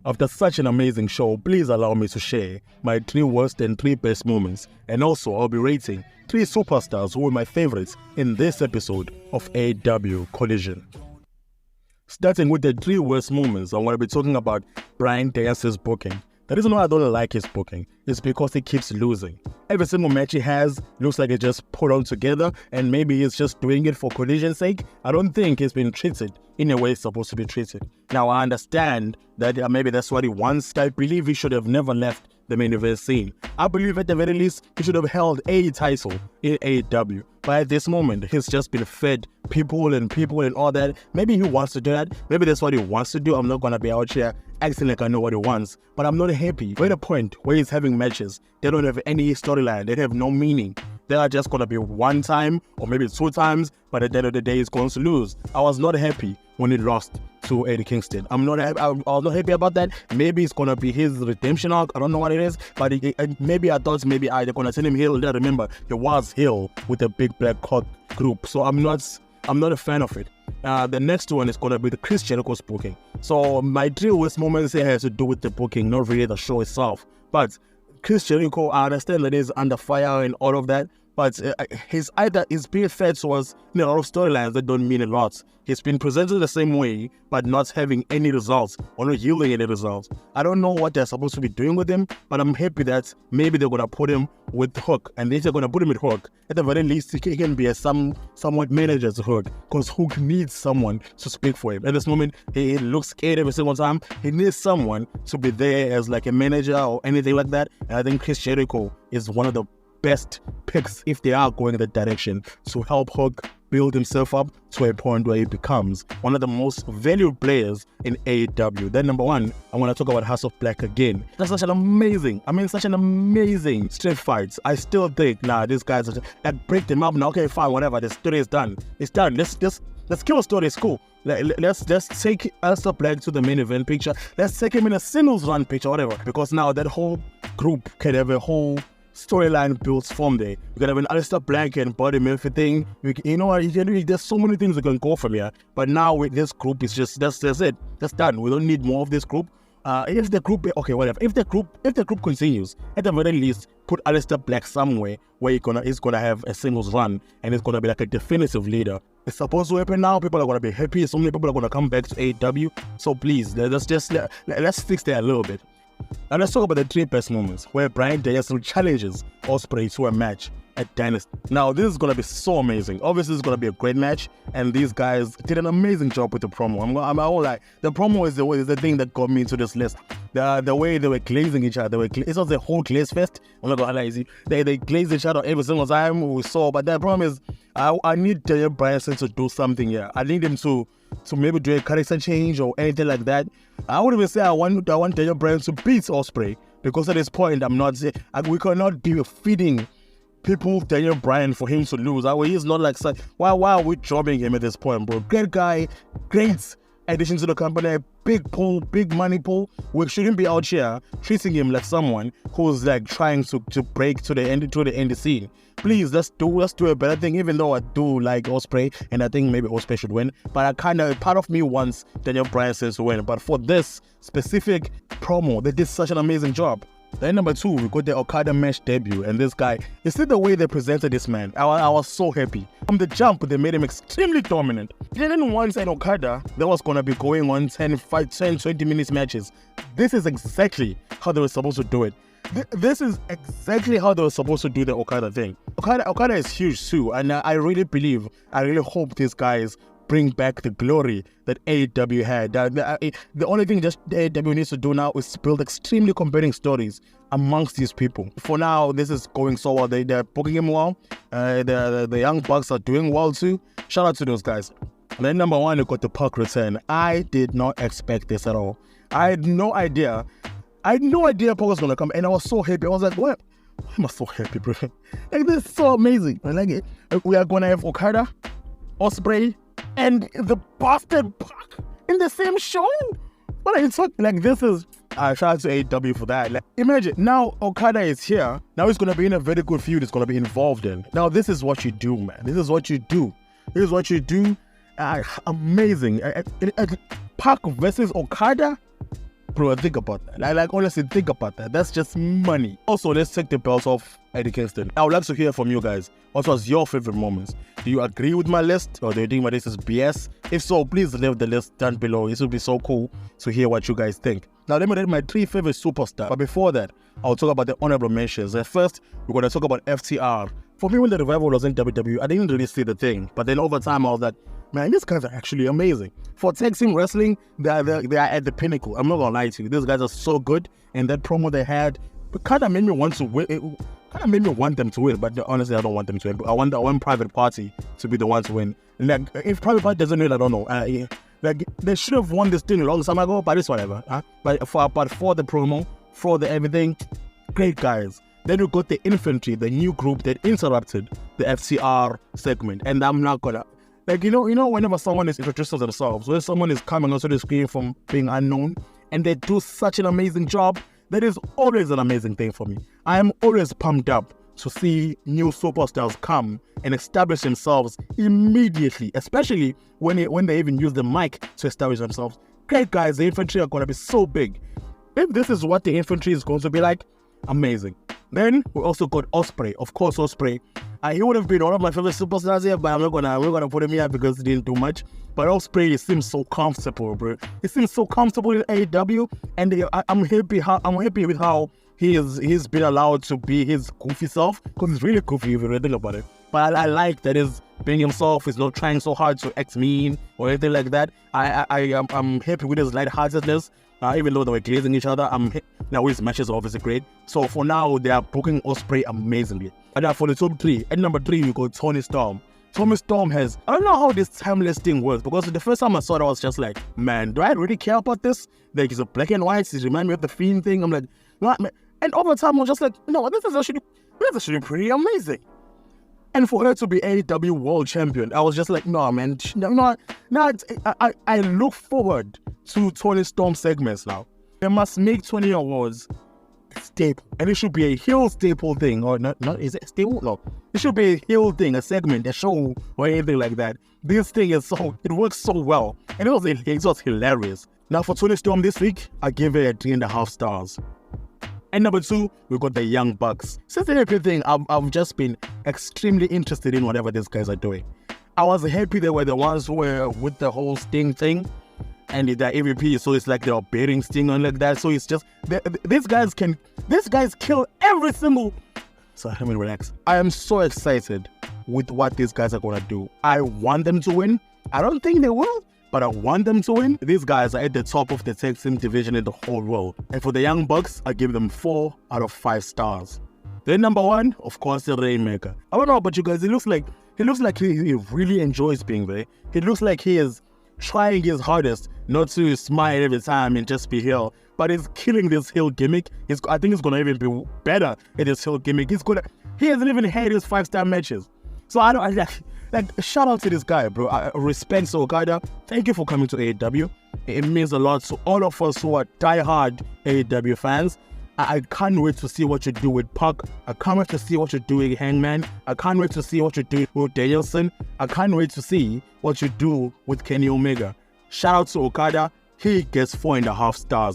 After such an amazing show, please allow me to share my 3 worst and 3 best moments, and also I'll be rating 3 superstars who were my favorites in this episode of AEW Collision. Starting with the 3 worst moments, I'm going to be talking about Bryan Danielson's booking. The reason why I don't like his booking is because he keeps losing. Every single match he has looks like he just put on together, and maybe he's just doing it for Collision's sake. I don't think he's been treated in a way he's supposed to be treated. Now, I understand that maybe that's what he wants. I believe he should have never left the main event scene. I believe at the very least he should have held a title in AEW. But at this moment, he's just been fed people and all that. Maybe he wants to do that. Maybe that's what he wants to do. I'm not going to be out here acting like I know what he wants. But I'm not happy. We're at a point where he's having matches. They don't have any storyline. They have no meaning. They are just going to be 1 time or maybe 2 times. But at the end of the day, he's going to lose. I was not happy when he lost to Eddie Kingston. I was not happy about that. Maybe it's going to be his redemption arc. I don't know what it is. But maybe I thought they're going to send him heel. Remember, he was heel with the Big Black Cock group. So I'm not a fan of it. The next one is going to be the Chris Jericho's booking. So my 3 worst moments here has to do with the booking, not really the show itself. But Chris Jericho, I understand that he's under fire and all of that. But his being fed towards a lot of storylines that don't mean a lot. He's been presented the same way, but not having any results or not yielding any results. I don't know what they're supposed to be doing with him, but I'm happy that maybe they're going to put him with Hook. And if they're going to put him with Hook, at the very least, he can be a somewhat manager's Hook, because Hook needs someone to speak for him. At this moment, he looks scared every single time. He needs someone to be there as like a manager or anything like that. And I think Chris Jericho is one of the best picks if they are going in that direction to help Hook build himself up to a point where he becomes one of the most valued players in AEW. Then number 1, I want to talk about House of Black again. That's such an amazing street fight. I still think, these guys are break them up now. Okay, fine, whatever. The story is done. It's done. Let's kill a story. It's cool. Let's just take House of Black to the main event picture. Let's take him in a singles run picture, whatever. Because now that whole group can have a whole storyline built from there. You can have an Aleister Black and Buddy Murphy thing. There's so many things that can go from here. But now with this group, it's just that's it. That's done. We don't need more of this group. If the group continues, at the very least, put Aleister Black somewhere where he's gonna have a singles run and it's gonna be like a definitive leader. It's supposed to happen now. People are gonna be happy. So many people are gonna come back to AEW. So please, let's fix that a little bit. Now let's talk about the 3 best moments where Bryan Danielson challenges Ospreay to a match at Dynasty. Now this is going to be so amazing. Obviously it's going to be a great match, and these guys did an amazing job with the promo. I'm all like, the promo is the thing that got me into this list. The way they were glazing each other, it was a whole glaze fest. I'm not going to lie, they glazed each other every single time we saw. But the problem is, I need Daniel Bryan to do something here. I need him to maybe do a character change or anything like that. I would even say I want Daniel Bryan to beat Ospreay, because at this point we cannot be feeding people Daniel Bryan for him to lose. He's not like, why are we jobbing him at this point, bro? Great guy, great addition to the company, big pull, big money pull. We shouldn't be out here treating him like someone who's like trying to break to the end scene. Please, let's do a better thing. Even though I do like Ospreay, and I think maybe Ospreay should win, but part of me wants Daniel Bryan to win. But for this specific promo, they did such an amazing job. Then number 2, we got the Okada match debut, and this guy, you see the way they presented this man, I was so happy. From the jump, they made him extremely dominant. They didn't want an Okada that was going to be going on 10, 20 minutes matches. This is exactly how they were supposed to do it. This is exactly how they were supposed to do the Okada thing. Okada is huge too, and I really hope these guys bring back the glory that AEW had. The only thing just AEW needs to do now is build extremely compelling stories amongst these people. For now, this is going so well. They're booking him well. The Young Bucks are doing well too. Shout out to those guys. And then number 1, we got the Puck return. I did not expect this at all. I had no idea Puck was going to come, and I was so happy. I was like, what? I'm so happy, bro. Like, this is so amazing. I like it. We are going to have Okada, Ospreay, and the bastard Puck in the same show? What are you talking? Like, this is... shout out to AEW for that. Like, imagine, now Okada is here. Now he's going to be in a very good feud he's going to be involved in. Now, this is what you do, man. This is what you do. Amazing. Puck versus Okada? Bro, think about that. Like honestly, think about that. That's just money. Also, let's take the belts off Eddie Kingston. I would like to hear from you guys. What was your favorite moments? Do you agree with my list, or do you think my list is BS? If so, please leave the list down below. It would be so cool to hear what you guys think. Now, let me rate my 3 favorite superstars. But before that, I'll talk about the honorable mentions. At first, we're going to talk about FTR. For me, when the Revival was in WWE, I didn't really see the thing. But then over time, I was like, man, these guys are actually amazing. For tag team wrestling, they are at the pinnacle. I'm not going to lie to you. These guys are so good. And that promo they had kind of made me want to win. It kind of made me want them to win. But honestly, I don't want them to win. I want Private Party to be the one to win. And like, if Private Party doesn't win, I don't know. Like, they should have won this thing a long time ago, but it's whatever. But for the promo, for the everything, great guys. Then we got the Infantry, the new group that interrupted the FTR segment. And I'm not gonna, like, you know, whenever someone is introducing themselves, when someone is coming onto the screen from being unknown, and they do such an amazing job, that is always an amazing thing for me. I am always pumped up to see new superstars come and establish themselves immediately, especially when they even use the mic to establish themselves. Great guys, the Infantry are going to be so big. If this is what the Infantry is going to be like, amazing. Then we also got Ospreay. Of course, Ospreay. He would have been one of my favorite superstars here, but we're gonna put him here because he didn't do much. But Ospreay seems so comfortable, bro. He seems so comfortable in AEW, and I'm happy with how he's been allowed to be his goofy self, because he's really goofy if you really think about it. But I like that he's being himself. He's not trying so hard to act mean or anything like that. I'm happy with his lightheartedness. Even though they were glazing each other, now his matches are obviously great. So for now, they are booking Ospreay amazingly. And now for the top 3, at number 3, we got Toni Storm. Toni Storm has, I don't know how this timeless thing works, because the first time I saw it, I was just like, man, do I really care about this? Like, it's a black and white, it reminds me of the Fiend thing. I'm like, what, man? And over time, I was just like, no, this is actually pretty amazing. And for her to be AEW World Champion, I was just like, no, man, no. I look forward to Toni Storm segments now. They must make 20 awards staple, and it should be a heel staple thing, or not? Is it staple? No, it should be a heel thing, a segment, a show, or anything like that. This thing is it works so well, and it was hilarious. Now for Toni Storm this week, I give it a 3.5 stars. And number 2, we got the Young Bucks. Since the everything, I've just been extremely interested in whatever these guys are doing. I was happy they were the ones who were with the whole Sting thing, and they're EVP, so it's like they're beating Sting on like that. So it's just, these guys kill every single. So let me relax. I am so excited with what these guys are gonna do. I want them to win. I don't think they will, but I want them to win. These guys are at the top of the tag team division in the whole world. And for the Young Bucks, I give them 4 out of 5 stars. Then number 1, of course, the Rainmaker. I don't know about you guys, he looks like he really enjoys being there. He looks like he is trying his hardest not to smile every time and just be heel, but he's killing this heel gimmick. I think he's gonna even be better at this heel gimmick. He hasn't even had his 5-star matches. So I shout out to this guy, bro. I respect Okada. Thank you for coming to AEW. It means a lot to all of us who are diehard AEW fans. I can't wait to see what you do with Puck. I can't wait to see what you do with Hangman. I can't wait to see what you do with Danielson. I can't wait to see what you do with Kenny Omega. Shout out to Okada. He gets 4.5 stars.